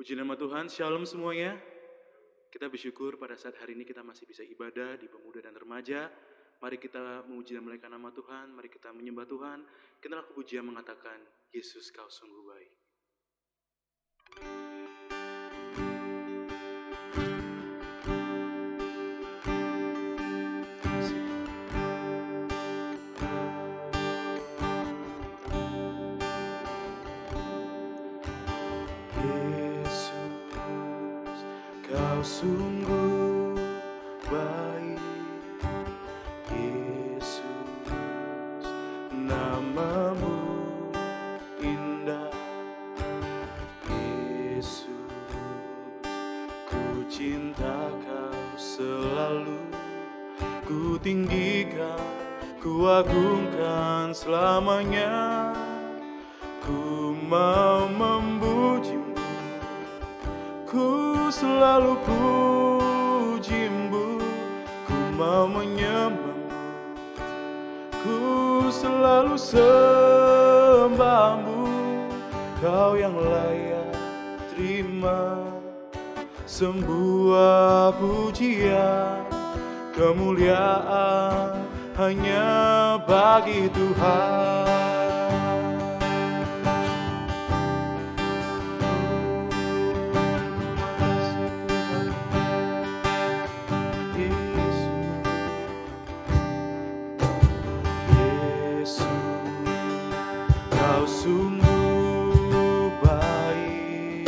Puji nama Tuhan, shalom semuanya. Kita bersyukur pada saat hari ini kita masih bisa ibadah di pemuda dan remaja. Mari kita memuji dan memuliakan nama Tuhan, mari kita menyembah Tuhan. Kita laku pujian mengatakan, Yesus kau sungguh baik. Kau sungguh baik, Yesus, namamu indah, Yesus, ku cinta kau selalu, ku tinggikan, ku agungkan selamanya, ku mau memujimu. Ku selalu pujimu, ku mau menyembahmu, ku selalu sembahmu. Kau yang layak terima semua pujian, kemuliaan hanya bagi Tuhan. Sungguh baik,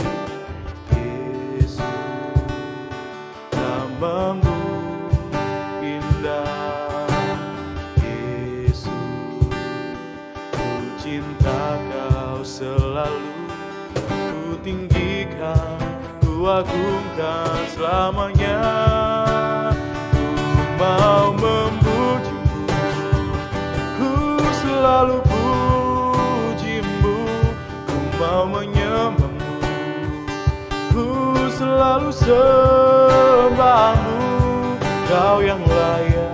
Yesus, namamu indah, Yesus, ku cinta kau selalu, ku tinggikan, ku agungkan selamanya, ku mau memujimu, ku selalu mau menyembahmu, ku selalu sembahmu. Kau yang layak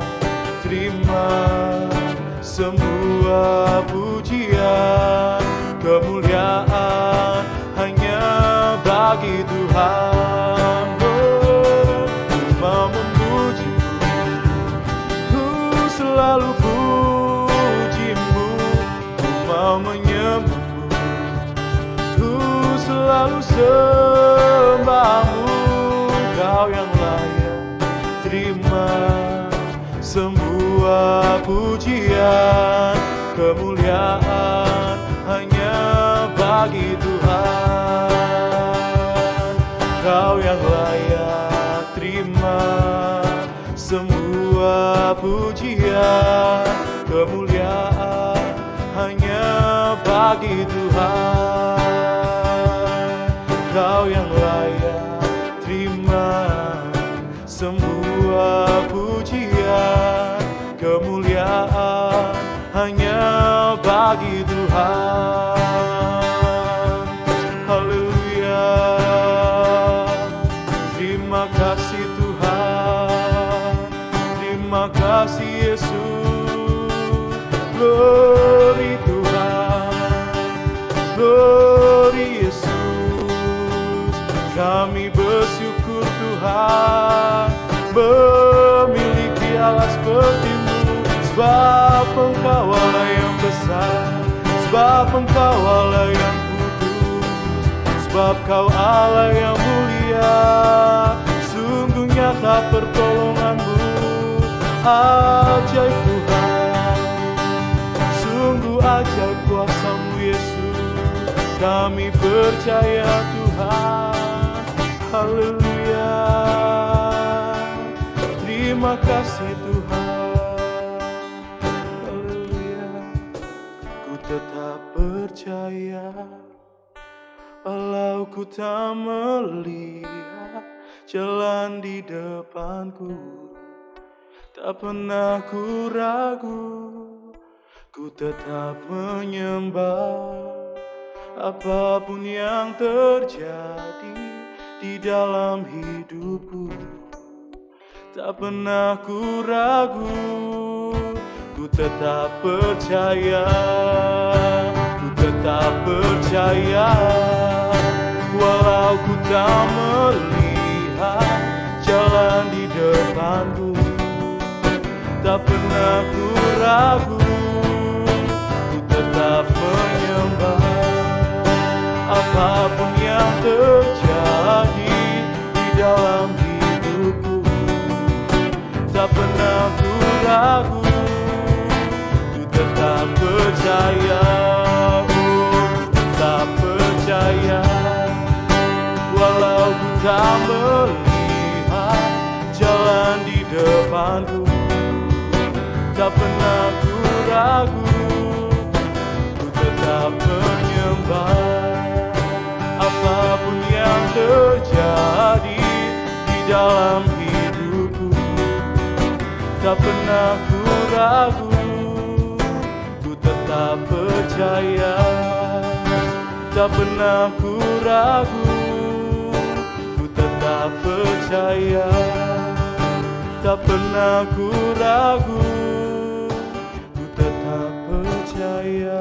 terima semua pujian, kemuliaan hanya bagi Tuhan. Ku mau memujimu, ku selalu pujimu, ku mau menyembahmu, selalu sembahmu. Kau yang layak terima semua pujian, kemuliaan hanya bagi Tuhan. Kau yang layak terima semua pujian, kemuliaan hanya bagi Tuhan. Kau yang layak terima semua pujian, kemuliaan hanya bagi Tuhan. Haleluya. Terima kasih Tuhan, terima kasih Yesus. Glory Tuhan, glory Yesus. Kami bersyukur Tuhan memiliki Allah seperti-Mu, sebab Engkau Allah yang besar, sebab Engkau Allah yang kudus, sebab Kau Allah yang mulia. Sungguh nyata pertolongan-Mu, ajaib Tuhan, sungguh ajaib kuasa-Mu Yesus. Kami percaya Tuhan. Haleluya. Terima kasih Tuhan. Haleluya. Ku tetap percaya, walau ku tak melihat jalan di depanku, tak pernah ku ragu, ku tetap menyembah. Apapun yang terjadi di dalam hidupku, tak pernah ku ragu, ku tetap percaya, ku tetap percaya. Walau ku tak melihat jalan di depanku, tak pernah ku ragu, ku tetap menyembah. Apapun yang terjadi di dalam hidupku, tak pernah ku ragu, ku tetap percaya, tak percaya. Walau ku tak melihat jalan di depanku, tak pernah ku ragu, ku tetap menyembah. Apapun yang terjadi di dalam hidupku, tak pernah ku ragu, ku tetap percaya. Tak pernah ku ragu, ku tetap percaya. Tak pernah ku ragu, ku tetap percaya.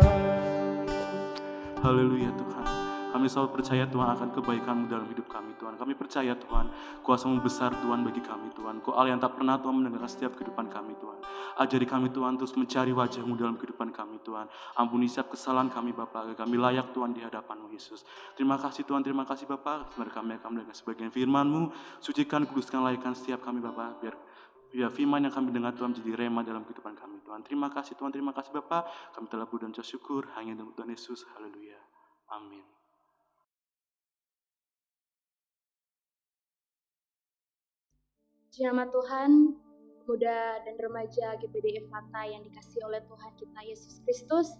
Haleluya Tuhan. Kami selalu percaya Tuhan akan kebaikan-Mu dalam hidup kami Tuhan. Kami percaya Tuhan, kuasa-Mu besar Tuhan bagi kami Tuhan. Kau Allah yang tak pernah Tuhan mendengarkan setiap kehidupan kami Tuhan. Ajari kami Tuhan terus mencari wajah-Mu dalam kehidupan kami Tuhan. Ampuni setiap kesalahan kami Bapa, agar kami layak Tuhan di hadapan-Mu Yesus. Terima kasih Tuhan, terima kasih Bapa. Semoga kami akan mendengar sebagian firman-Mu. Sucikan, kuduskan, layakkan setiap kami Bapa. Biar firman yang kami dengar Tuhan menjadi rema dalam kehidupan kami Tuhan. Terima kasih Tuhan, terima kasih Bapa. Kami telah berdoa dan syukur hanya dalam Tuhan Yesus. Haleluya. Amin. Nama Tuhan, pemuda dan remaja GPD Efata yang dikasihi oleh Tuhan kita Yesus Kristus,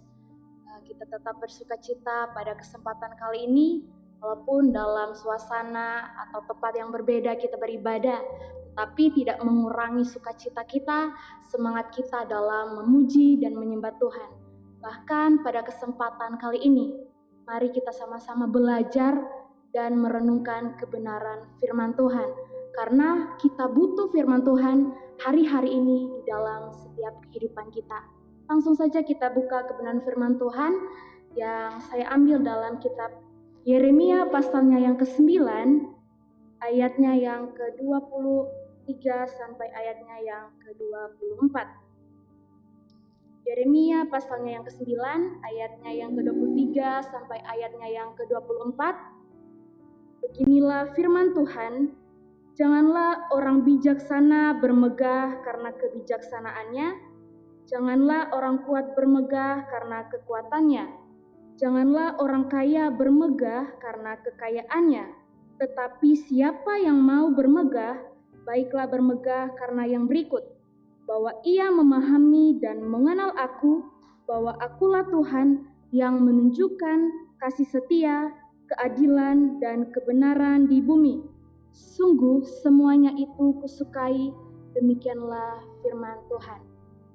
kita tetap bersuka cita pada kesempatan kali ini, walaupun dalam suasana atau tempat yang berbeda kita beribadah, tapi tidak mengurangi sukacita kita, semangat kita dalam memuji dan menyembah Tuhan. Bahkan pada kesempatan kali ini, mari kita sama-sama belajar dan merenungkan kebenaran firman Tuhan. Karena kita butuh firman Tuhan hari-hari ini di dalam setiap kehidupan kita. Langsung saja kita buka kebenaran firman Tuhan yang saya ambil dalam kitab Yeremia pasalnya yang ke-9, ayatnya yang ke-23 sampai ayatnya yang ke-24. Yeremia pasalnya yang ke-9, ayatnya yang ke-23 sampai ayatnya yang ke-24. Beginilah firman Tuhan. Janganlah orang bijaksana bermegah karena kebijaksanaannya. Janganlah orang kuat bermegah karena kekuatannya. Janganlah orang kaya bermegah karena kekayaannya. Tetapi siapa yang mau bermegah, baiklah bermegah karena yang berikut. Bahwa ia memahami dan mengenal aku, bahwa akulah Tuhan yang menunjukkan kasih setia, keadilan, dan kebenaran di bumi. Sungguh semuanya itu kusukai, demikianlah firman Tuhan.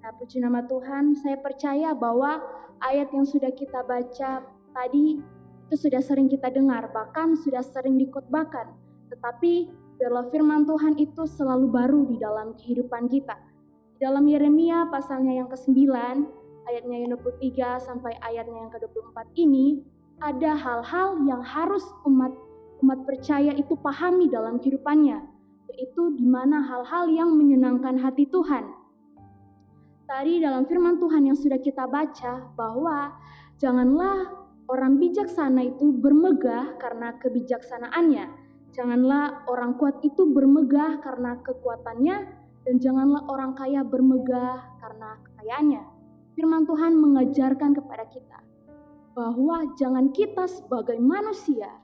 Nah, puji nama Tuhan, saya percaya bahwa ayat yang sudah kita baca tadi itu sudah sering kita dengar, bahkan sudah sering dikhotbahkan. Tetapi biarlah firman Tuhan itu selalu baru di dalam kehidupan kita. Dalam Yeremia pasalnya yang ke-9, ayatnya yang 23 sampai ayatnya yang ke-24 ini, ada hal-hal yang harus umat percaya itu pahami dalam kehidupannya, yaitu di mana hal-hal yang menyenangkan hati Tuhan. Tadi dalam firman Tuhan yang sudah kita baca bahwa janganlah orang bijaksana itu bermegah karena kebijaksanaannya, janganlah orang kuat itu bermegah karena kekuatannya, dan janganlah orang kaya bermegah karena kekayaannya. Firman Tuhan mengajarkan kepada kita bahwa jangan kita sebagai manusia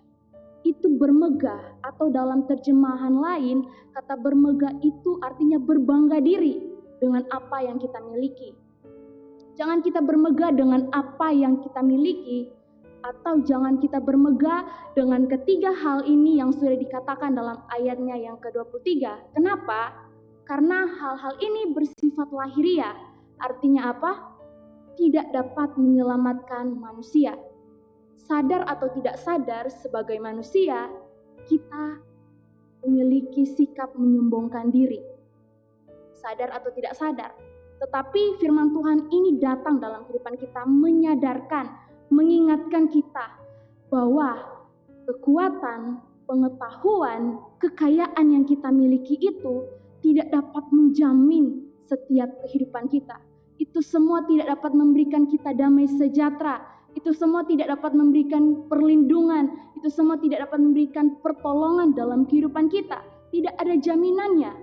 itu bermegah, atau dalam terjemahan lain kata bermegah itu artinya berbangga diri dengan apa yang kita miliki. Jangan kita bermegah dengan apa yang kita miliki, atau jangan kita bermegah dengan ketiga hal ini yang sudah dikatakan dalam ayatnya yang ke-23. Kenapa? Karena hal-hal ini bersifat lahiriah. Artinya apa? Tidak dapat menyelamatkan manusia. Sadar atau tidak sadar, sebagai manusia, kita memiliki sikap menyombongkan diri. Sadar atau tidak sadar. Tetapi firman Tuhan ini datang dalam kehidupan kita, menyadarkan, mengingatkan kita bahwa kekuatan, pengetahuan, kekayaan yang kita miliki itu tidak dapat menjamin setiap kehidupan kita. Itu semua tidak dapat memberikan kita damai sejahtera. Itu semua tidak dapat memberikan perlindungan. Itu semua tidak dapat memberikan pertolongan dalam kehidupan kita. Tidak ada jaminannya.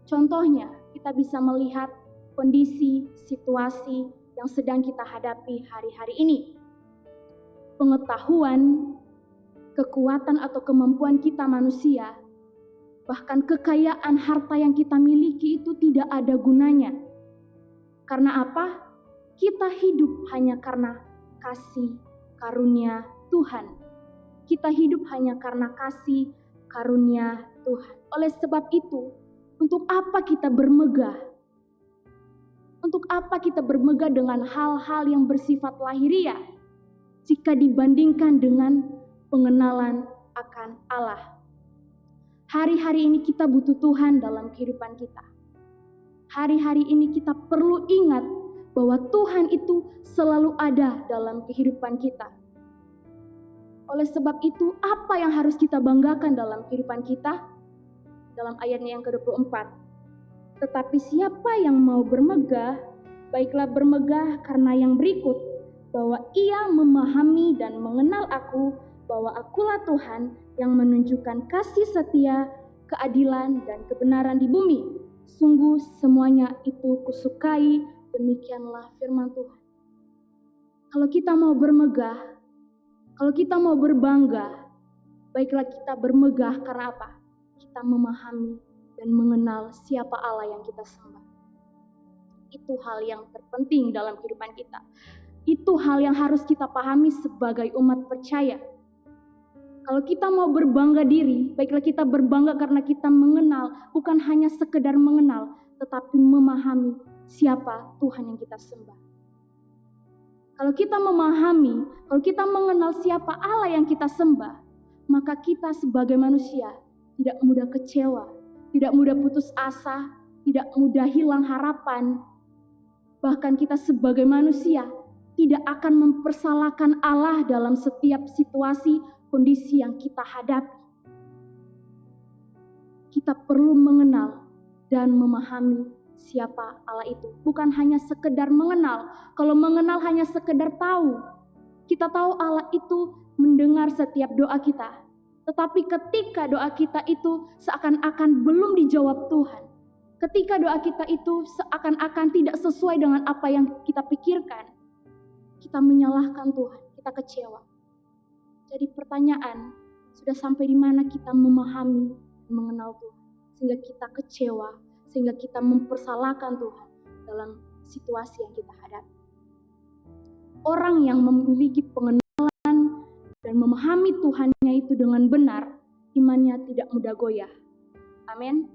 Contohnya, kita bisa melihat kondisi, situasi yang sedang kita hadapi hari-hari ini. Pengetahuan, kekuatan atau kemampuan kita manusia, bahkan kekayaan harta yang kita miliki itu tidak ada gunanya. Karena apa? Kita hidup hanya karena kasih karunia Tuhan. Kita hidup hanya karena kasih karunia Tuhan. Oleh sebab itu, untuk apa kita bermegah? Untuk apa kita bermegah dengan hal-hal yang bersifat lahiriah jika dibandingkan dengan pengenalan akan Allah? Hari-hari ini kita butuh Tuhan dalam kehidupan kita. Hari-hari ini kita perlu ingat bahwa Tuhan itu selalu ada dalam kehidupan kita. Oleh sebab itu, apa yang harus kita banggakan dalam kehidupan kita? Dalam ayatnya yang ke-24. Tetapi siapa yang mau bermegah, baiklah bermegah karena yang berikut, bahwa ia memahami dan mengenal aku, bahwa akulah Tuhan yang menunjukkan kasih setia, keadilan, dan kebenaran di bumi. Sungguh semuanya itu kusukai, demikianlah firman Tuhan. Kalau kita mau bermegah, kalau kita mau berbangga, baiklah kita bermegah karena apa? Kita memahami dan mengenal siapa Allah yang kita sembah. Itu hal yang terpenting dalam kehidupan kita. Itu hal yang harus kita pahami sebagai umat percaya. Kalau kita mau berbangga diri, baiklah kita berbangga karena kita mengenal, bukan hanya sekedar mengenal, tetapi memahami siapa Tuhan yang kita sembah. Kalau kita memahami, kalau kita mengenal siapa Allah yang kita sembah, maka kita sebagai manusia tidak mudah kecewa, tidak mudah putus asa, tidak mudah hilang harapan. Bahkan kita sebagai manusia tidak akan mempersalahkan Allah dalam setiap situasi, kondisi yang kita hadapi. Kita perlu mengenal dan memahami siapa Allah itu. Bukan hanya sekedar mengenal. Kalau mengenal hanya sekedar tahu. Kita tahu Allah itu mendengar setiap doa kita. Tetapi ketika doa kita itu seakan-akan belum dijawab Tuhan. Ketika doa kita itu seakan-akan tidak sesuai dengan apa yang kita pikirkan. Kita menyalahkan Tuhan, kita kecewa. Jadi pertanyaan, sudah sampai di mana kita memahami dan mengenal Tuhan. Sehingga kita kecewa, sehingga kita mempersalahkan Tuhan dalam situasi yang kita hadapi. Orang yang memiliki pengenalan dan memahami Tuhannya itu dengan benar, imannya tidak mudah goyah. Amin.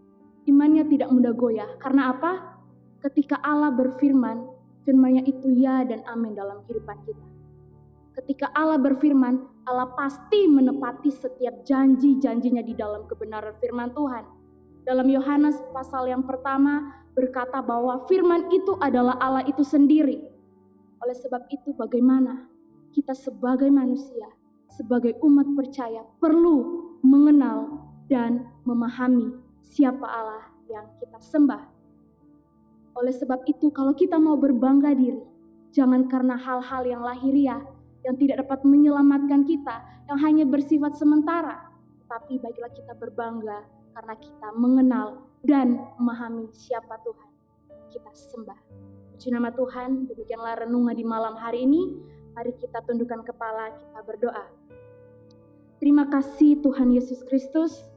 Imannya tidak mudah goyah. Karena apa? Ketika Allah berfirman, firman-Nya itu ya dan amin dalam kehidupan kita. Ketika Allah berfirman, Allah pasti menepati setiap janji-janjinya di dalam kebenaran firman Tuhan. Dalam Yohanes pasal yang pertama berkata bahwa firman itu adalah Allah itu sendiri. Oleh sebab itu bagaimana kita sebagai manusia, sebagai umat percaya perlu mengenal dan memahami siapa Allah yang kita sembah. Oleh sebab itu kalau kita mau berbangga diri, jangan karena hal-hal yang lahiriah, yang tidak dapat menyelamatkan kita, yang hanya bersifat sementara. Tapi baiklah kita berbangga karena kita mengenal dan memahami siapa Tuhan kita sembah. Puji nama Tuhan, demikianlah renungan di malam hari ini. Mari kita tundukkan kepala, kita berdoa. Terima kasih Tuhan Yesus Kristus,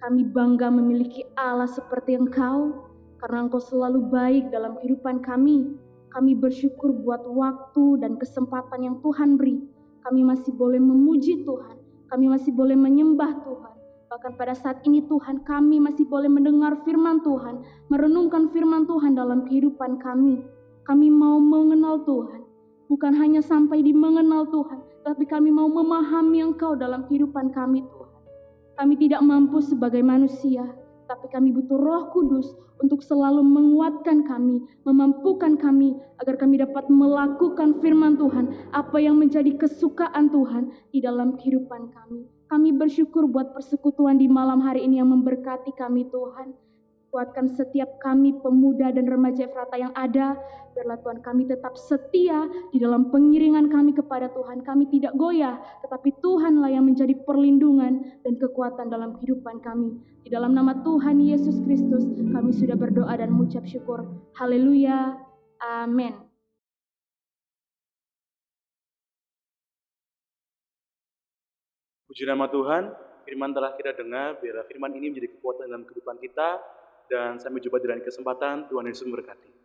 kami bangga memiliki Allah seperti Engkau, karena Engkau selalu baik dalam kehidupan kami. Kami bersyukur buat waktu dan kesempatan yang Tuhan beri. Kami masih boleh memuji Tuhan. Kami masih boleh menyembah Tuhan. Bahkan pada saat ini Tuhan, kami masih boleh mendengar firman Tuhan. Merenungkan firman Tuhan dalam kehidupan kami. Kami mau mengenal Tuhan. Bukan hanya sampai di mengenal Tuhan. Tapi kami mau memahami Engkau dalam kehidupan kami Tuhan. Kami tidak mampu sebagai manusia. Tapi kami butuh Roh Kudus untuk selalu menguatkan kami, memampukan kami agar kami dapat melakukan firman Tuhan, apa yang menjadi kesukaan Tuhan di dalam kehidupan kami. Kami bersyukur buat persekutuan di malam hari ini yang memberkati kami Tuhan. Kuatkan setiap kami pemuda dan remaja Efrata yang ada. Biarlah Tuhan kami tetap setia di dalam pengiringan kami kepada Tuhan. Kami tidak goyah, tetapi Tuhanlah yang menjadi perlindungan dan kekuatan dalam kehidupan kami. Di dalam nama Tuhan Yesus Kristus kami sudah berdoa dan mengucap syukur. Haleluya. Amin. Puji nama Tuhan, firman telah kita dengar, biarlah firman ini menjadi kekuatan dalam kehidupan kita, dan sampai jumpa di lain kesempatan, Tuhan Yesus memberkati.